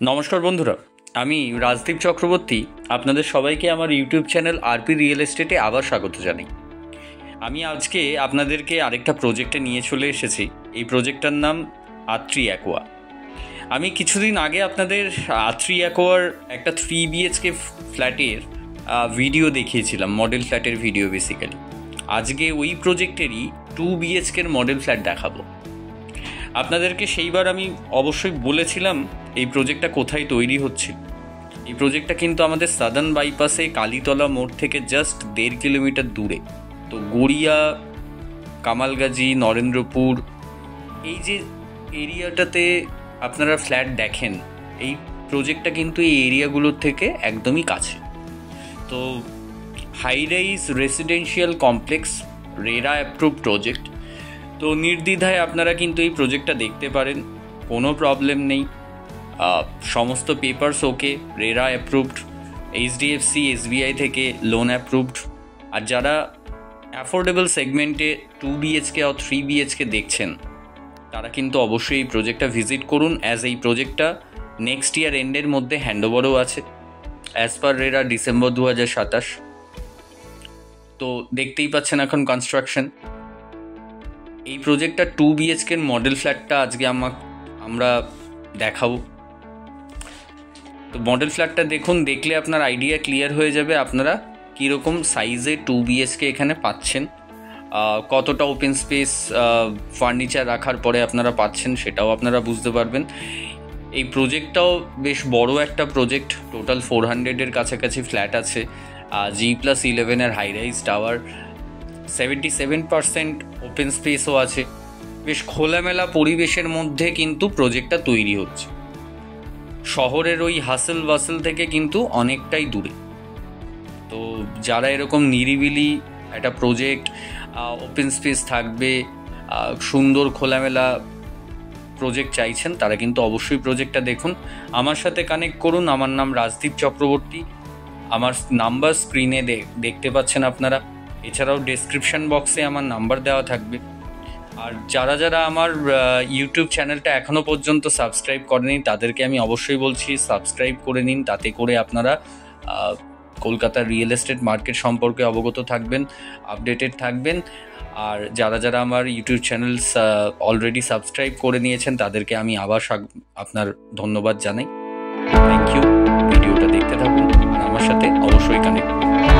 নমস্কার বন্ধুরা, আমি রাজদীপ চক্রবর্তী আপনাদের সবাইকে আমার ইউটিউব চ্যানেল আরপি রিয়েল এস্টেটে আবার স্বাগত জানাই। আমি আজকে আপনাদেরকে আরেকটা প্রজেক্টে নিয়ে চলে এসেছি। এই প্রজেক্টটার নাম আত্রি অ্যাকোয়া। আমি কিছুদিন আগে আপনাদের আত্রি অ্যাকোয়ার একটা 3 BHK ফ্ল্যাটের ভিডিও দেখিয়েছিলাম, মডেল ফ্ল্যাটের ভিডিও বেসিক্যালি। আজকে ওই প্রজেক্টেরই 2 BHKর মডেল ফ্ল্যাট দেখাবো আপনাদেরকে। সেইবার আমি অবশ্যই বলেছিলাম এই প্রজেক্টটা কোথায় তৈরি হচ্ছে। এই প্রজেক্টটা কিন্তু আমাদের সাদার্ন বাইপাসে কালীতলা মোড় থেকে জাস্ট 1.5 কিলোমিটার দূরে। তো গড়িয়া, কামালগাজী, নরেন্দ্রপুর, এই যে এরিয়াটাতে আপনারা ফ্ল্যাট দেখেন, এই প্রজেক্টটা কিন্তু এই এরিয়াগুলোর থেকে একদমই কাছে। তো high rise residential complex, RERA approve project. তো নির্দ্বিধায় আপনারা কিন্তু এই প্রজেক্টটা দেখতে পারেন, কোনো প্রবলেম নেই। সমস্ত পেপারস ওকে, রেরা অ্যাপ্রুভড, HDFC SBI থেকে লোন অ্যাপ্রুভড। আর যারা অ্যাফোর্ডেবল সেগমেন্টে 2 BHK আর 3 BHK দেখছেন, তারা কিন্তু অবশ্যই এই প্রজেক্টটা ভিজিট করুন। অ্যাজ এই প্রজেক্টটা নেক্সট ইয়ার এন্ডের মধ্যে হ্যান্ডওভারও আছে, অ্যাজ পার রেরা ডিসেম্বর 2027। তো দেখতেই পাচ্ছেন এখন কনস্ট্রাকশন। এই প্রজেক্টটা 2 BHKর মডেল ফ্ল্যাটটা আজকে আমরা দেখাবো। তো মডেল ফ্ল্যাটটা দেখুন, দেখলে আপনার আইডিয়া ক্লিয়ার হয়ে যাবে আপনারা কীরকম সাইজে 2 BHK এখানে পাচ্ছেন, কতটা ওপেন স্পেস ফার্নিচার রাখার পরে আপনারা পাচ্ছেন সেটাও আপনারা বুঝতে পারবেন। এই প্রজেক্টটাও বেশ বড় একটা প্রজেক্ট, টোটাল 400-এর কাছাকাছি ফ্ল্যাট আছে, G+11 high rise tower, 77% open স্পেসও আছে। বেশ খোলামেলা পরিবেশের মধ্যে কিন্তু প্রজেক্টটা তৈরি হচ্ছে, শহরের ওই হাসেল বাসেল থেকে কিন্তু অনেকটাই দূরে। তো যারা এরকম নিরিবিলি একটা প্রজেক্ট, ওপেন স্পেস থাকবে, সুন্দর খোলামেলা প্রজেক্ট চাইছেন, তারা কিন্তু অবশ্যই প্রজেক্টটা দেখুন। আমার সাথে কানেক্ট করুন। আমার নাম রাজদীপ চক্রবর্তী। আমার নাম্বার স্ক্রিনে দেখতে পাচ্ছেন আপনারা। এছাড়াও ডেসক্রিপশন বক্সে আমার নাম্বার দেওয়া থাকবে। আর যারা আমার ইউটিউব চ্যানেলটা এখনও পর্যন্ত সাবস্ক্রাইব করেনি, তাদেরকে আমি অবশ্যই বলছি সাবস্ক্রাইব করে নিন। তাতে করে আপনারা কলকাতার রিয়েল এস্টেট মার্কেট সম্পর্কে অবগত থাকবেন, আপডেটেড থাকবেন। আর যারা আমার ইউটিউব চ্যানেল অলরেডি সাবস্ক্রাইব করে নিয়েছেন, তাদেরকে আমি আবার আপনার ধন্যবাদ জানাই। Thank you. ভিডিওটা দেখতে থাকুন আর আমার সাথে অবশ্যই কানেক্ট করুন।